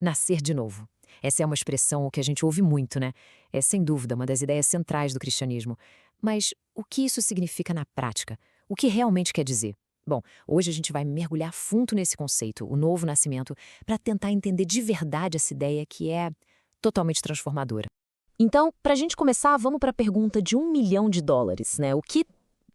Nascer de novo. Essa é uma expressão que a gente ouve muito, né? É sem dúvida uma das ideias centrais do cristianismo. Mas o que isso significa na prática? O que realmente quer dizer? Bom, hoje a gente vai mergulhar fundo nesse conceito, o novo nascimento, para tentar entender de verdade essa ideia que é totalmente transformadora. Então, para a gente começar, vamos para a pergunta de US$ 1 milhão, né? O que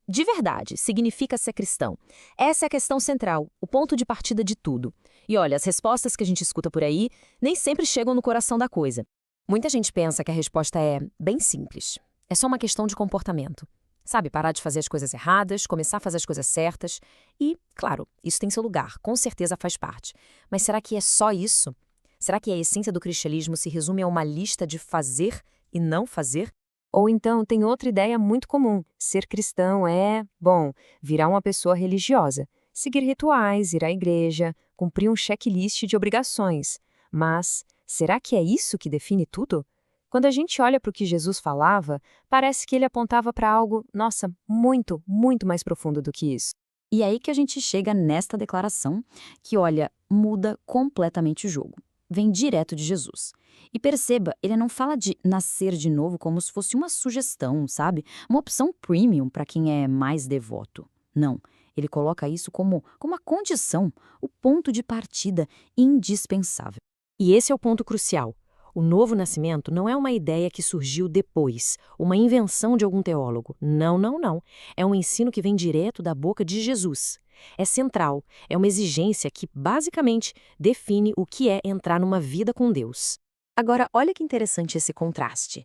de verdade significa ser cristão? Essa é a questão central, o ponto de partida de tudo. E olha, as respostas que a gente escuta por aí nem sempre chegam no coração da coisa. Muita gente pensa que a resposta é bem simples. É só uma questão de comportamento. Sabe, parar de fazer as coisas erradas, começar a fazer as coisas certas. E, claro, isso tem seu lugar, com certeza faz parte. Mas será que é só isso? Será que a essência do cristianismo se resume a uma lista de fazer e não fazer? Ou então tem outra ideia muito comum: ser cristão é, bom, virar uma pessoa religiosa, seguir rituais, ir à igreja, cumprir um checklist de obrigações. Mas será que é isso que define tudo? Quando a gente olha para o que Jesus falava, parece que ele apontava para algo, nossa, muito, muito mais profundo do que isso. E aí que a gente chega nesta declaração que, olha, muda completamente o jogo. Vem direto de Jesus. E perceba, ele não fala de nascer de novo como se fosse uma sugestão, sabe? Uma opção premium para quem é mais devoto. Não, ele coloca isso como a condição, o ponto de partida indispensável. E esse é o ponto crucial. O novo nascimento não é uma ideia que surgiu depois, uma invenção de algum teólogo. Não, não, não. É um ensino que vem direto da boca de Jesus. É central, é uma exigência que, basicamente, define o que é entrar numa vida com Deus. Agora, olha que interessante esse contraste.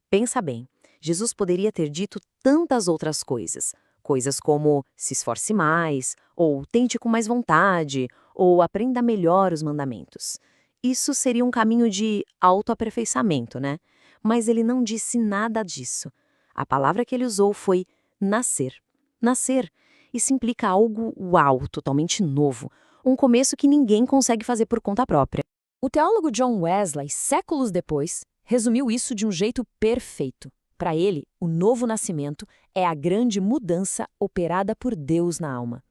Pensa bem, Jesus poderia ter dito tantas outras coisas. Coisas como se esforce mais, ou tente com mais vontade, ou aprenda melhor os mandamentos. Isso seria um caminho de autoaperfeiçoamento, né? Mas ele não disse nada disso. A palavra que ele usou foi nascer. Nascer. Isso implica algo uau, totalmente novo. Um começo que ninguém consegue fazer por conta própria. O teólogo John Wesley, séculos depois, resumiu isso de um jeito perfeito. Para ele, o novo nascimento é a grande mudança operada por Deus na alma.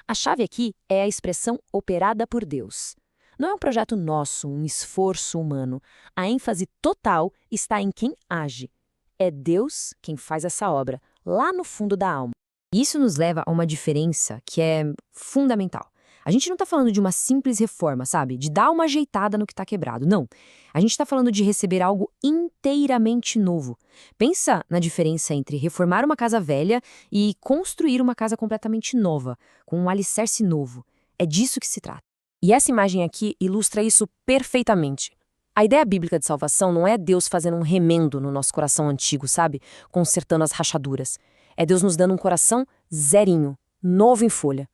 A chave aqui é a expressão operada por Deus. Não é um projeto nosso, um esforço humano. A ênfase total está em quem age. É Deus quem faz essa obra, lá no fundo da alma. Isso nos leva a uma diferença que é fundamental. A gente não está falando de uma simples reforma, sabe? De dar uma ajeitada no que está quebrado. Não. A gente está falando de receber algo inteiramente novo. Pensa na diferença entre reformar uma casa velha e construir uma casa completamente nova, com um alicerce novo. É disso que se trata. E essa imagem aqui ilustra isso perfeitamente. A ideia bíblica de salvação não é Deus fazendo um remendo no nosso coração antigo, sabe? Consertando as rachaduras. É Deus nos dando um coração zerinho, novo em folha.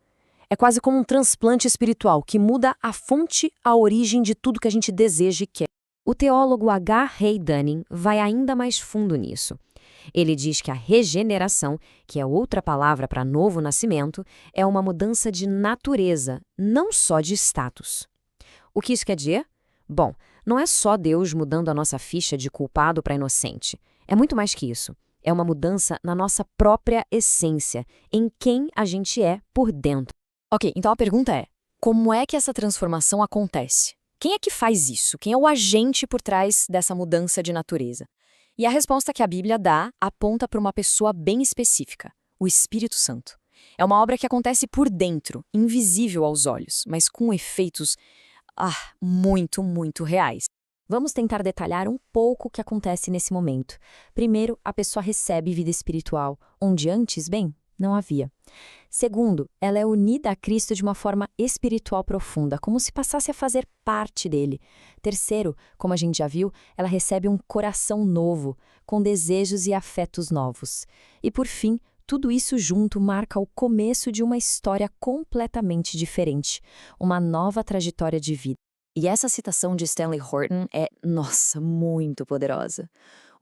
É quase como um transplante espiritual que muda a fonte, a origem de tudo que a gente deseja e quer. O teólogo H. Ray Dunning vai ainda mais fundo nisso. Ele diz que a regeneração, que é outra palavra para novo nascimento, é uma mudança de natureza, não só de status. O que isso quer dizer? Bom, não é só Deus mudando a nossa ficha de culpado para inocente. É muito mais que isso. É uma mudança na nossa própria essência, em quem a gente é por dentro. Ok, então a pergunta é: como é que essa transformação acontece? Quem é que faz isso? Quem é o agente por trás dessa mudança de natureza? E a resposta que a Bíblia dá aponta para uma pessoa bem específica: o Espírito Santo. É uma obra que acontece por dentro, invisível aos olhos, mas com efeitos, muito, muito reais. Vamos tentar detalhar um pouco o que acontece nesse momento. Primeiro, a pessoa recebe vida espiritual, onde antes, bem, não havia. Segundo, ela é unida a Cristo de uma forma espiritual profunda, como se passasse a fazer parte dele. Terceiro, como a gente já viu, ela recebe um coração novo, com desejos e afetos novos. E por fim, tudo isso junto marca o começo de uma história completamente diferente, uma nova trajetória de vida. E essa citação de Stanley Horton é, nossa, muito poderosa.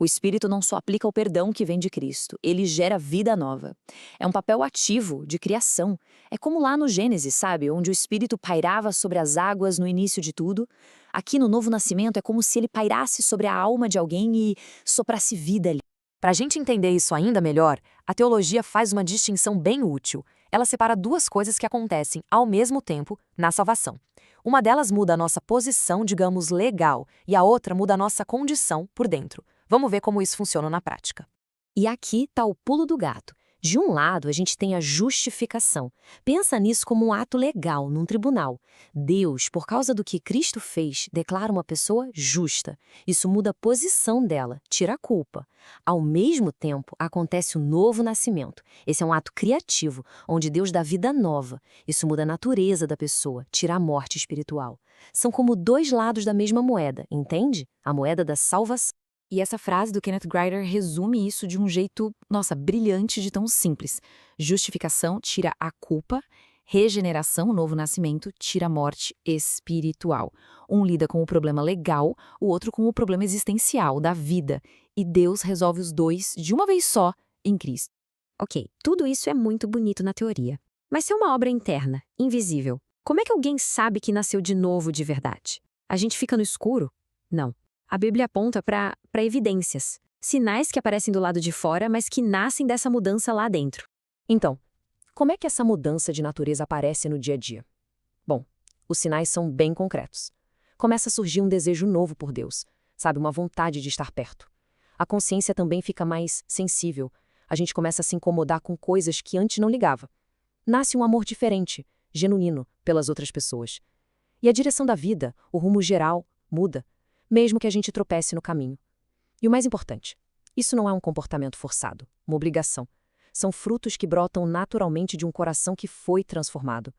O Espírito não só aplica o perdão que vem de Cristo, ele gera vida nova. É um papel ativo de criação. É como lá no Gênesis, sabe? Onde o Espírito pairava sobre as águas no início de tudo. Aqui no Novo Nascimento é como se ele pairasse sobre a alma de alguém e soprasse vida ali. Para a gente entender isso ainda melhor, a teologia faz uma distinção bem útil. Ela separa duas coisas que acontecem ao mesmo tempo na salvação. Uma delas muda a nossa posição, digamos, legal, e a outra muda a nossa condição por dentro. Vamos ver como isso funciona na prática. E aqui está o pulo do gato. De um lado, a gente tem a justificação. Pensa nisso como um ato legal num tribunal. Deus, por causa do que Cristo fez, declara uma pessoa justa. Isso muda a posição dela, tira a culpa. Ao mesmo tempo, acontece o novo nascimento. Esse é um ato criativo, onde Deus dá vida nova. Isso muda a natureza da pessoa, tira a morte espiritual. São como dois lados da mesma moeda, entende? A moeda da salvação. E essa frase do Kenneth Grider resume isso de um jeito, nossa, brilhante de tão simples. Justificação tira a culpa, regeneração, o novo nascimento, tira a morte espiritual. Um lida com o problema legal, o outro com o problema existencial, da vida. E Deus resolve os dois de uma vez só em Cristo. Ok, tudo isso é muito bonito na teoria. Mas se é uma obra interna, invisível, como é que alguém sabe que nasceu de novo de verdade? A gente fica no escuro? Não. A Bíblia aponta para evidências, sinais que aparecem do lado de fora, mas que nascem dessa mudança lá dentro. Então, como é que essa mudança de natureza aparece no dia a dia? Bom, os sinais são bem concretos. Começa a surgir um desejo novo por Deus, sabe, uma vontade de estar perto. A consciência também fica mais sensível. A gente começa a se incomodar com coisas que antes não ligava. Nasce um amor diferente, genuíno, pelas outras pessoas. E a direção da vida, o rumo geral, muda, mesmo que a gente tropece no caminho. E o mais importante, isso não é um comportamento forçado, uma obrigação. São frutos que brotam naturalmente de um coração que foi transformado.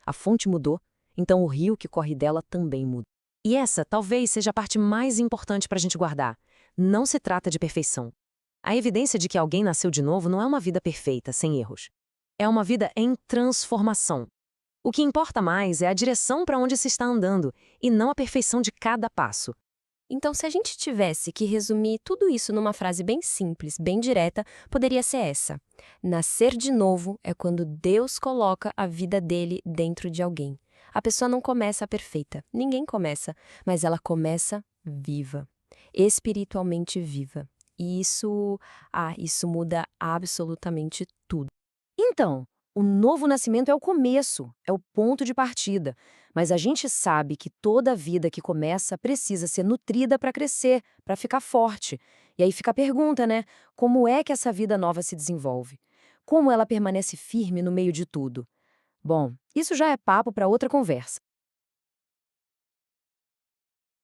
A fonte mudou, então o rio que corre dela também muda. E essa talvez seja a parte mais importante para a gente guardar. Não se trata de perfeição. A evidência de que alguém nasceu de novo não é uma vida perfeita, sem erros. É uma vida em transformação. O que importa mais é a direção para onde se está andando, e não a perfeição de cada passo. Então, se a gente tivesse que resumir tudo isso numa frase bem simples, bem direta, poderia ser essa: nascer de novo é quando Deus coloca a vida dele dentro de alguém. A pessoa não começa perfeita, ninguém começa, mas ela começa viva, espiritualmente viva. E isso muda absolutamente tudo. Então, o novo nascimento é o começo, é o ponto de partida. Mas a gente sabe que toda vida que começa precisa ser nutrida para crescer, para ficar forte. E aí fica a pergunta, né? Como é que essa vida nova se desenvolve? Como ela permanece firme no meio de tudo? Bom, isso já é papo para outra conversa.